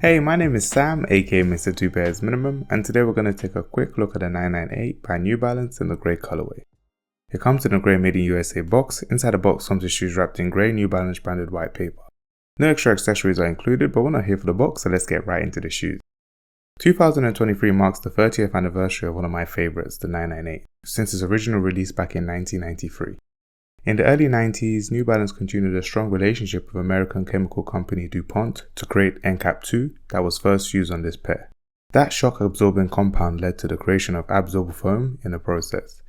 Hey, my name is Sam, aka Mr. 2 Pairs Minimum, and today we're going to take a quick look at the 998 by New Balance in the grey colorway. It comes in a grey made in USA box. Inside the box comes the shoes wrapped in grey New Balance branded white paper. No extra accessories are included, but we're not here for the box, so let's get right into the shoes. 2023 marks the 30th anniversary of one of my favourites, the 998, since its original release back in 1993. In the early 90s, New Balance continued a strong relationship with American chemical company DuPont to create NCAP 2 that was first used on this pair. That shock-absorbing compound led to the creation of absorbable foam in the process.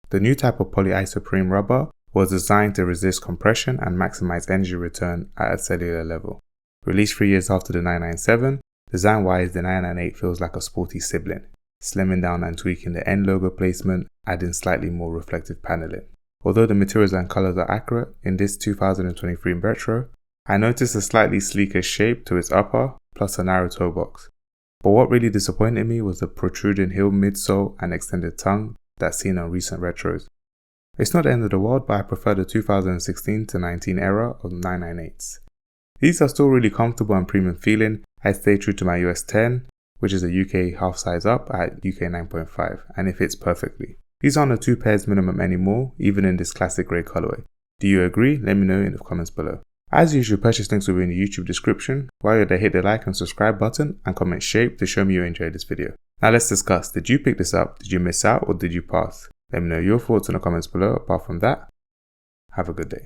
The new type of polyisoprene rubber was designed to resist compression and maximize energy return at a cellular level. Released 3 years after the 997, design-wise the 998 feels like a sporty sibling, slimming down and tweaking the end logo placement, adding slightly more reflective paneling. Although the materials and colors are accurate, in this 2023 retro, I noticed a slightly sleeker shape to its upper, plus a narrow toe box. But what really disappointed me was the protruding heel midsole and extended tongue that's seen on recent retros. It's not the end of the world, but I prefer the 2016 to 19 era of 998s. These are still really comfortable and premium feeling. I stay true to my US 10, which is a UK half size up at UK 9.5, and it fits perfectly. These aren't a 2 pairs minimum anymore, even in this classic grey colorway. Do you agree? Let me know in the comments below. As usual, purchase links will be in the YouTube description. While you're there, hit the like and subscribe button and comment shape to show me you enjoyed this video. Now let's discuss, did you pick this up, did you miss out, or did you pass? Let me know your thoughts in the comments below. Apart from that, have a good day.